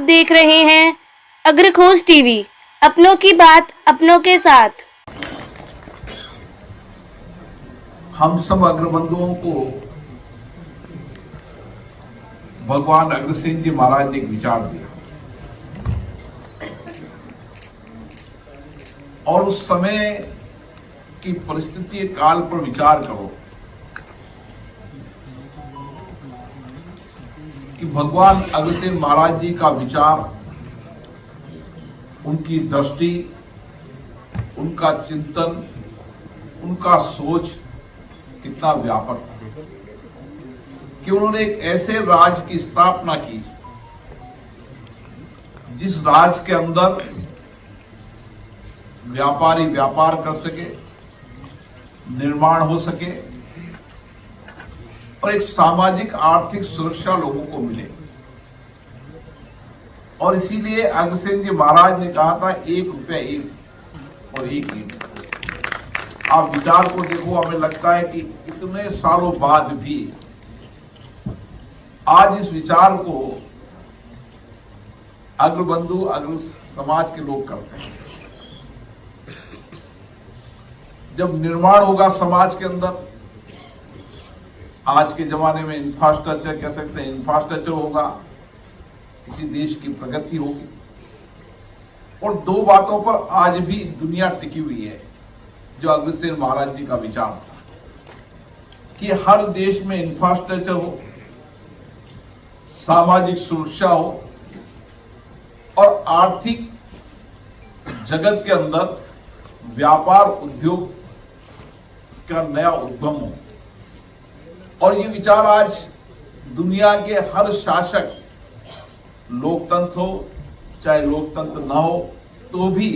देख रहे हैं अग्रखोज टीवी, अपनों की बात अपनों के साथ। हम सब अग्रबंधुओं को भगवान अग्रसेन जी महाराज ने एक विचार दिया और उस समय की परिस्थिति काल पर विचार करो कि भगवान अग्रसेन महाराज जी का विचार, उनकी दृष्टि, उनका चिंतन, उनका सोच कितना व्यापक था कि उन्होंने एक ऐसे राज की स्थापना की जिस राज के अंदर व्यापारी व्यापार कर सके, निर्माण हो सके और एक सामाजिक आर्थिक सुरक्षा लोगों को मिले। और इसीलिए अग्रसेन जी महाराज ने कहा था 1 रुपया एक और 1 ईंट। आप विचार को देखो, हमें लगता है कि इतने सालों बाद भी आज इस विचार को अग्रबंधु अग्र समाज के लोग करते हैं। जब निर्माण होगा समाज के अंदर, आज के जमाने में इंफ्रास्ट्रक्चर कह सकते हैं, इंफ्रास्ट्रक्चर होगा, किसी देश की प्रगति होगी। और 2 बातों पर आज भी दुनिया टिकी हुई है जो अग्रसेन महाराज जी का विचार था कि हर देश में इंफ्रास्ट्रक्चर हो, सामाजिक सुरक्षा हो और आर्थिक जगत के अंदर व्यापार उद्योग का नया उद्गम हो। और ये विचार आज दुनिया के हर शासक, लोकतंत्र हो चाहे लोकतंत्र ना हो, तो भी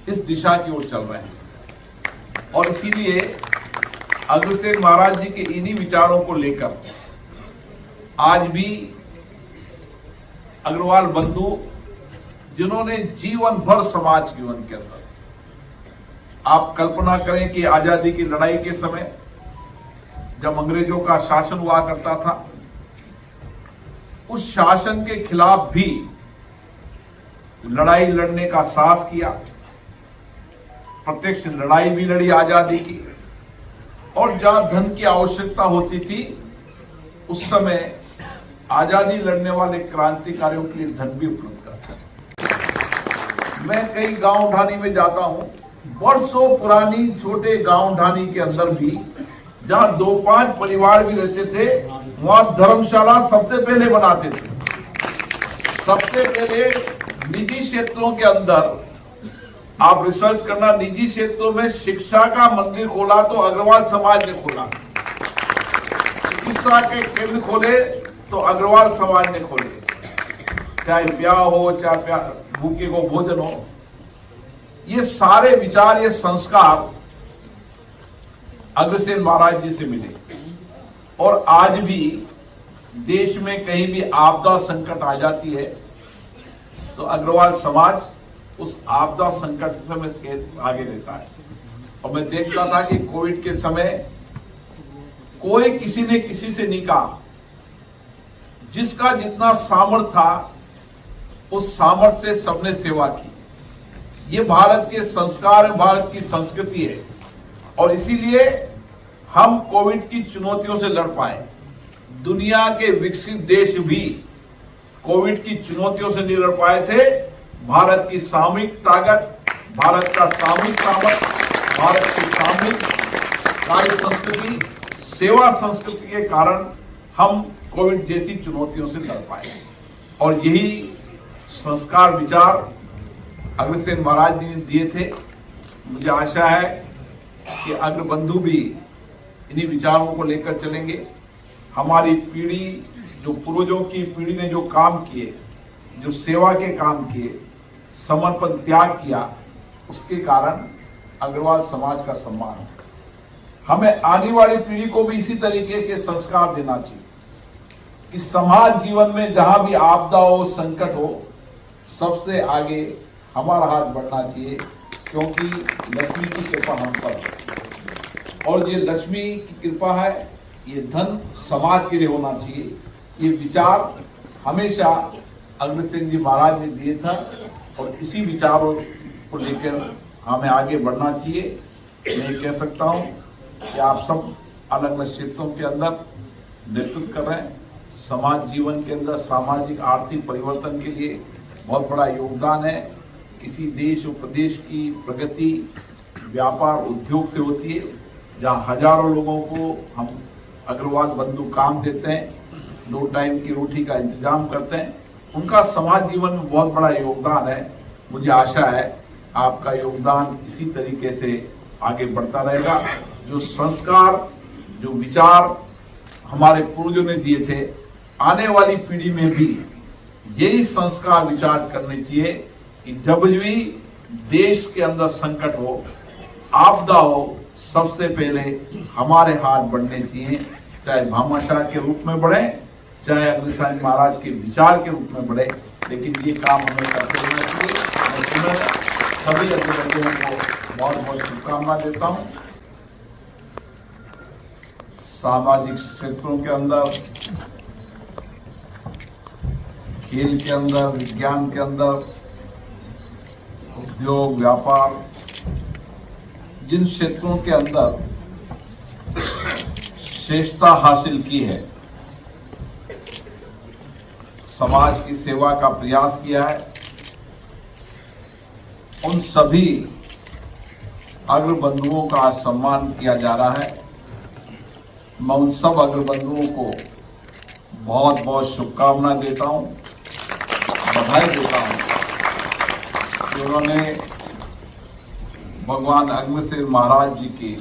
इस दिशा की ओर चल रहे हैं। और इसीलिए अग्रसेन महाराज जी के इन्हीं विचारों को लेकर आज भी अग्रवाल बंधु, जिन्होंने जीवन भर समाज जीवन के अंदर, आप कल्पना करें कि आजादी की लड़ाई के समय जब अंग्रेजों का शासन हुआ करता था, उस शासन के खिलाफ भी लड़ाई लड़ने का साहस किया, प्रत्यक्ष लड़ाई भी लड़ी आजादी की। और जहां धन की आवश्यकता होती थी, उस समय आजादी लड़ने वाले क्रांतिकारियों के लिए धन भी उपलब्ध करता। मैं कई गांव ढाणी में जाता हूं, वर्षों पुरानी छोटे गांव ढाणी के अंदर भी जहां 2-5 परिवार भी रहते थे, वहां धर्मशाला सबसे पहले बनाते थे। सबसे पहले निजी क्षेत्रों के अंदर, आप रिसर्च करना, निजी क्षेत्रों में शिक्षा का मंदिर खोला तो अग्रवाल समाज ने खोला, चिकित्सा के केंद्र खोले तो अग्रवाल समाज ने खोले, चाहे ब्याह हो चाहे भूखे को भोजन हो। ये सारे विचार, ये संस्कार अग्रसेन महाराज जी से मिले। और आज भी देश में कहीं भी आपदा संकट आ जाती है तो अग्रवाल समाज उस आपदा संकट से आगे रहता है। और मैं देखता था कि कोविड के समय कोई किसी ने किसी से नहीं कहा, जिसका जितना सामर्थ्य था उस सामर्थ्य से सबने सेवा की। ये भारत के संस्कार है, भारत की संस्कृति है। और इसीलिए हम कोविड की चुनौतियों से लड़ पाए। दुनिया के विकसित देश भी कोविड की चुनौतियों से नहीं लड़ पाए थे। भारत की सामूहिक ताकत, भारत का सामूहिक सामर्थ्य, भारत की सामूहिक कार्य संस्कृति, सेवा संस्कृति के कारण हम कोविड जैसी चुनौतियों से लड़ पाए। और यही संस्कार विचार अग्रसेन महाराज जी ने दिए थे। मुझे आशा है कि अग्रबंधु भी इन्हीं विचारों को लेकर चलेंगे। हमारी पीढ़ी, जो पूर्वजों की पीढ़ी ने जो काम किए, जो सेवा के काम किए, समर्पण त्याग किया, उसके कारण अग्रवाल समाज का सम्मान है। हमें आने वाली पीढ़ी को भी इसी तरीके के संस्कार देना चाहिए कि समाज जीवन में जहां भी आपदा हो, संकट हो, सबसे आगे हमारा हाथ बढ़ना चाहिए, क्योंकि लक्ष्मी की कृपा हम पर है। और ये लक्ष्मी की कृपा है, ये धन समाज के लिए होना चाहिए। ये विचार हमेशा अग्रसेन जी महाराज ने दिए था और इसी विचारों को लेकर हमें आगे बढ़ना चाहिए। मैं कह सकता हूँ कि आप सब अलग अलग क्षेत्रों के अंदर नेतृत्व कर रहे हैं। समाज जीवन के अंदर सामाजिक आर्थिक परिवर्तन के लिए बहुत बड़ा योगदान है। किसी देश और प्रदेश की प्रगति व्यापार उद्योग से होती है। जहाँ हजारों लोगों को हम अग्रवाल बंधु काम देते हैं, 2 टाइम की रोटी का इंतजाम करते हैं, उनका समाज जीवन में बहुत बड़ा योगदान है। मुझे आशा है आपका योगदान इसी तरीके से आगे बढ़ता रहेगा। जो संस्कार जो विचार हमारे पूर्वजों ने दिए थे, आने वाली पीढ़ी में भी यही संस्कार विचार करने चाहिए कि जब भी देश के अंदर संकट हो, आपदा हो, सबसे पहले हमारे हाथ बढ़ने चाहिए। चाहे भामाशाह के रूप में बढ़े, चाहे अग्रसेन महाराज के विचार के रूप में बढ़े, लेकिन ये काम हमें करते रहना चाहिए। मैं सभी अग्रवादियों को बहुत बहुत शुभकामना देता हूँ। सामाजिक क्षेत्रों के अंदर, खेल के अंदर, विज्ञान के अंदर, उद्योग व्यापार, जिन क्षेत्रों के अंदर श्रेष्ठता हासिल की है, समाज की सेवा का प्रयास किया है, उन सभी अग्रबंधुओं का सम्मान किया जा रहा है। मैं उन सब अग्रबंधुओं को बहुत बहुत शुभकामना देता हूं, बधाई देता हूं कि उन्होंने भगवान अग्रसेन महाराज जी के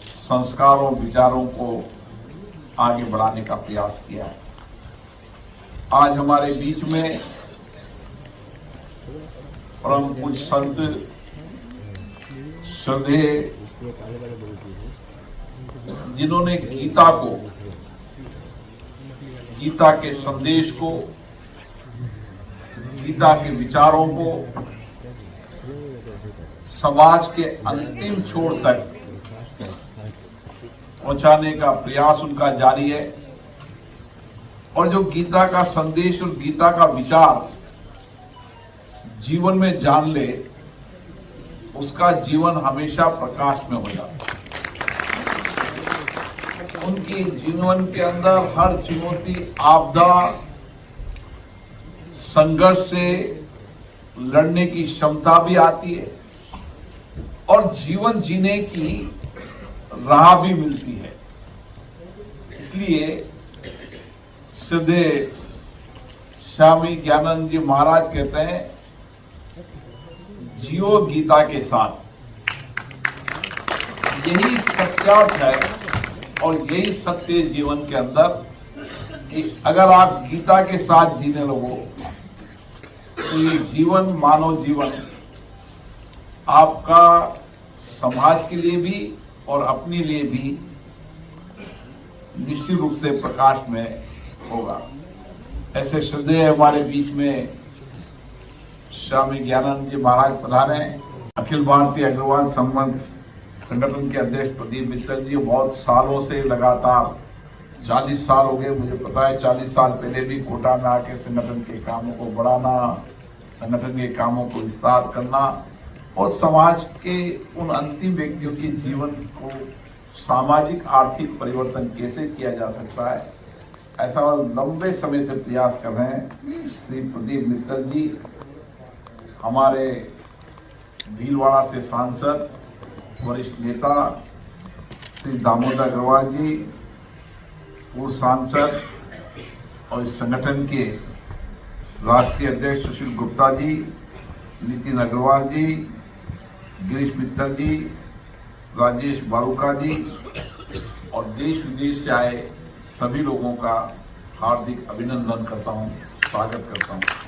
संस्कारों विचारों को आगे बढ़ाने का प्रयास किया है। आज हमारे बीच में परम पूज्य संत श्रद्धेय जिन्होंने गीता को, गीता के संदेश को, गीता के विचारों को समाज के अंतिम छोर तक पहुंचाने का प्रयास उनका जारी है। और जो गीता का संदेश और गीता का विचार जीवन में जान ले, उसका जीवन हमेशा प्रकाश में हो जाता है। उनके जीवन के अंदर हर चुनौती, आपदा, संघर्ष से लड़ने की क्षमता भी आती है और जीवन जीने की राह भी मिलती है। इसलिए श्रद्धेय स्वामी ज्ञानानंद जी महाराज कहते हैं, जियो गीता के साथ। यही सत्यार्थ है और यही सत्य जीवन के अंदर कि अगर आप गीता के साथ जीने लगो तो ये जीवन, मानव जीवन आपका समाज के लिए भी और अपने लिए भी निश्चित रूप से प्रकाश में होगा। ऐसे श्रद्धेय हमारे बीच में स्वामी ज्ञानानंद जी महाराज पधारे हैं। अखिल भारतीय अग्रवाल संबंध संगठन के अध्यक्ष प्रदीप मित्तल जी बहुत सालों से लगातार 40 साल हो गए, मुझे पता है 40 साल पहले भी कोटा में आके संगठन के कामों को बढ़ाना, संगठन के कामों को विस्तार करना और समाज के उन अंतिम व्यक्तियों के जीवन को सामाजिक आर्थिक परिवर्तन कैसे किया जा सकता है, ऐसा लंबे समय से प्रयास कर रहे हैं। श्री प्रदीप मित्तल जी हमारे भीलवाड़ा से सांसद, वरिष्ठ नेता श्री दामोदर अग्रवाल जी, पूर्व सांसद और इस संगठन के राष्ट्रीय अध्यक्ष सुशील गुप्ता जी, नितिन अग्रवाल जी, गिरीश मित्तल जी, राजेश बारूका जी और देश विदेश से आए सभी लोगों का हार्दिक अभिनंदन करता हूं, स्वागत करता हूं।